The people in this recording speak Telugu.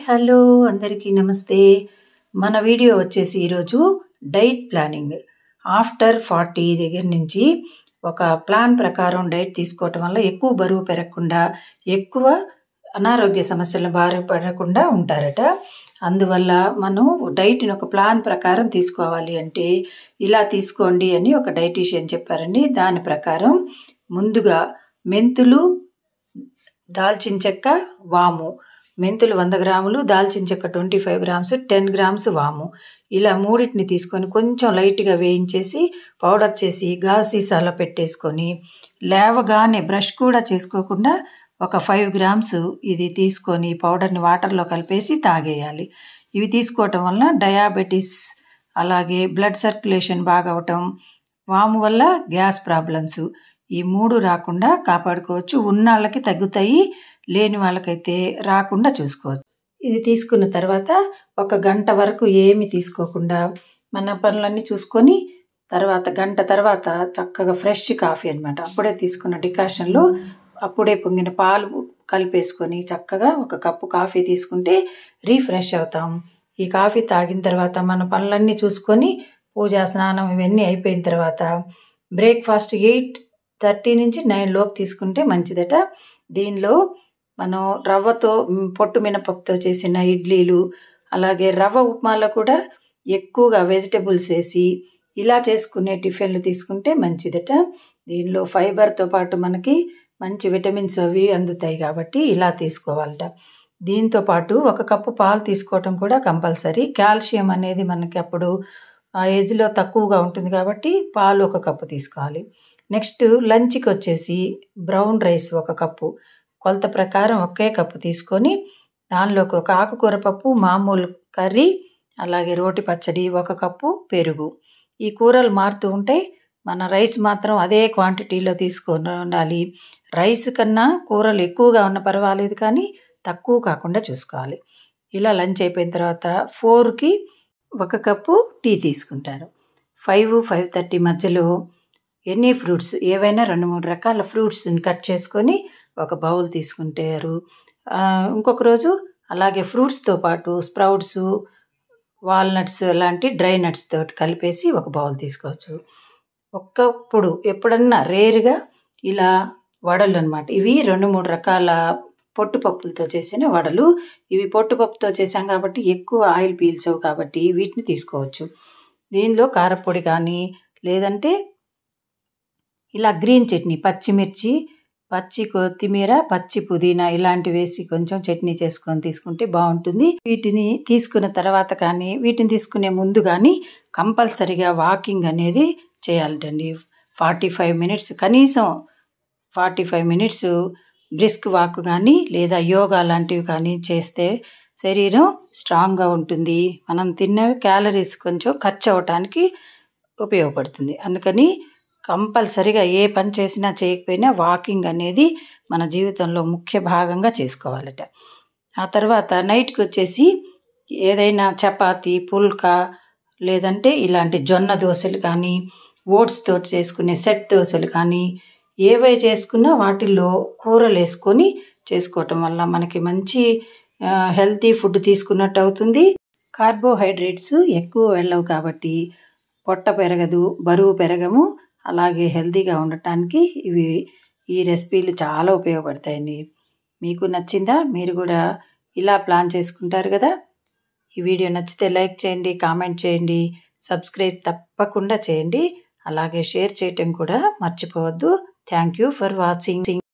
హలో అందరికీ నమస్తే. మన వీడియో వచ్చేసి ఈరోజు డైట్ ప్లానింగ్. ఆఫ్టర్ 40 దగ్గర నుంచి ఒక ప్లాన్ ప్రకారం డైట్ తీసుకోవటం వల్ల ఎక్కువ బరువు పెరగకుండా, ఎక్కువ అనారోగ్య సమస్యల బారి పడకుండా ఉంటారట. అందువల్ల మనం డైట్ని ఒక ప్లాన్ ప్రకారం తీసుకోవాలి అంటే ఇలా తీసుకోండి అని ఒక డైటీషియన్ చెప్పారండి. దాని ప్రకారం ముందుగా మెంతులు, దాల్చిన చెక్క, వాము. మెంతులు 100 గ్రాములు, దాల్చిన చెక్క 25 గ్రామ్స్, 10 గ్రామ్స్ వాము. ఇలా మూడింటిని తీసుకొని కొంచెం లైట్గా వేయించేసి పౌడర్ చేసి గాజు సీసాలో పెట్టేసుకొని లేవగానే బ్రష్ కూడా చేసుకోకుండా ఒక 5 గ్రామ్స్ ఇది తీసుకొని పౌడర్ని వాటర్లో కలిపేసి తాగేయాలి. ఇవి తీసుకోవటం వల్ల డయాబెటీస్, అలాగే బ్లడ్ సర్క్యులేషన్ బాగా అవటం, వాము వల్ల గ్యాస్ ప్రాబ్లమ్స్, ఈ 3 రాకుండా కాపాడుకోవచ్చు. ఉన్న వాళ్ళకి తగ్గుతాయి, లేని వాళ్ళకైతే రాకుండా చూసుకోవచ్చు. ఇది తీసుకున్న తర్వాత ఒక గంట వరకు ఏమి తీసుకోకుండా మన పనులన్నీ చూసుకొని గంట తర్వాత చక్కగా ఫ్రెష్ కాఫీ అనమాట, అప్పుడే తీసుకున్న డికాషన్లో అప్పుడే పొంగిన పాలు కలిపేసుకొని చక్కగా ఒక కప్పు కాఫీ తీసుకుంటే రీఫ్రెష్ అవుతాం. ఈ కాఫీ తాగిన తర్వాత మన పనులన్నీ చూసుకొని పూజ, స్నానం ఇవన్నీ అయిపోయిన తర్వాత బ్రేక్ఫాస్ట్ 8:30 నుంచి 9 లోపు తీసుకుంటే మంచిదట. దీనిలో మనం రవ్వతో, పొట్టు మినపప్పుతో చేసిన ఇడ్లీలు, అలాగే రవ్వ ఉప్మాలో కూడా ఎక్కువగా వెజిటబుల్స్ వేసి ఇలా చేసుకునే టిఫిన్లు తీసుకుంటే మంచిదట. దీనిలో ఫైబర్తో పాటు మనకి మంచి విటమిన్స్ అవి అందుతాయి కాబట్టి ఇలా తీసుకోవాలట. దీంతో పాటు ఒక కప్పు పాలు తీసుకోవటం కూడా కంపల్సరీ. కాల్షియం అనేది మనకి అప్పుడు ఆ ఏజ్లో తక్కువగా ఉంటుంది కాబట్టి పాలు ఒక కప్పు తీసుకోవాలి. నెక్స్ట్ లంచ్కి వచ్చేసి బ్రౌన్ రైస్ ఒక కప్పు, కొలత ప్రకారం ఒకే కప్పు తీసుకొని దానిలోకి ఒక ఆకుకూర పప్పు, మామూలు కర్రీ, అలాగే రోటి పచ్చడి, ఒక కప్పు పెరుగు. ఈ కూరలు మారుతూ ఉంటాయి, మన రైస్ మాత్రం అదే క్వాంటిటీలో తీసుకొని ఉండాలి. రైస్ కన్నా కూరలు ఎక్కువగా ఉన్న పర్వాలేదు కానీ తక్కువ కాకుండా చూసుకోవాలి. ఇలా లంచ్ అయిపోయిన తర్వాత 4కి ఒక కప్పు టీ తీసుకుంటారు. 5-5:30 మధ్యలో ఎనీ ఫ్రూట్స్ ఏవైనా 2-3 రకాల ఫ్రూట్స్ని కట్ చేసుకొని ఒక బౌల్ తీసుకుంటారు. ఇంకొక రోజు అలాగే ఫ్రూట్స్తో పాటు స్ప్రౌట్స్, వాల్నట్స్ లాంటి డ్రై నట్స్ తోటి కలిపేసి ఒక బౌల్ తీసుకోవచ్చు. ఒక్కప్పుడు ఎప్పుడన్నా రేరుగా ఇలా వడలు అనమాట. ఇవి 2-3 రకాల పొట్టుపప్పులతో చేసిన వడలు. ఇవి పొట్టుపప్పుతో చేసాం కాబట్టి ఎక్కువ ఆయిల్ పీల్చవు కాబట్టి వీటిని తీసుకోవచ్చు. దీనిలో కారపొడి కానీ, లేదంటే ఇలా గ్రీన్ చట్నీ, పచ్చిమిర్చి, పచ్చి కొత్తిమీర, పచ్చి పుదీనా ఇలాంటివి వేసి కొంచెం చట్నీ చేసుకొని తీసుకుంటే బాగుంటుంది. వీటిని తీసుకున్న తర్వాత కానీ, వీటిని తీసుకునే ముందు కానీ కంపల్సరిగా వాకింగ్ అనేది చేయాలంటండి. 45 మినిట్స్, కనీసం 45 మినిట్స్ బ్రిస్క్ వాక్ కానీ లేదా యోగా లాంటివి కానీ చేస్తే శరీరం స్ట్రాంగ్గా ఉంటుంది. మనం తిన్న క్యాలరీస్ కొంచెం ఖర్చు అవ్వటానికి ఉపయోగపడుతుంది. అందుకని కంపల్సరిగా ఏ పని చేసినా చేయకపోయినా వాకింగ్ అనేది మన జీవితంలో ముఖ్య భాగంగా చేసుకోవాలట. ఆ తర్వాత నైట్కి వచ్చేసి ఏదైనా చపాతి, పుల్కా, లేదంటే ఇలాంటి జొన్న దోశలు కానీ, ఓట్స్తో చేసుకునే సెట్ దోశలు కానీ ఏవై చేసుకున్నా వాటిల్లో కూరలు వేసుకొని చేసుకోవటం వల్ల మనకి మంచి హెల్తీ ఫుడ్ తీసుకున్నట్టు అవుతుంది. కార్బోహైడ్రేట్స్ ఎక్కువ వెళ్ళవు కాబట్టి పొట్ట పెరగదు, బరువు పెరగము. అలాగే హెల్తీగా ఉండటానికి ఈ రెసిపీలు చాలా ఉపయోగపడతాయండి. మీకు నచ్చిందా? మీరు కూడా ఇలా ప్లాన్ చేసుకుంటారు కదా. ఈ వీడియో నచ్చితే లైక్ చేయండి, కామెంట్ చేయండి, సబ్స్క్రైబ్ తప్పకుండా చేయండి, అలాగే షేర్ చేయటం కూడా మర్చిపోవద్దు. Thank you for watching.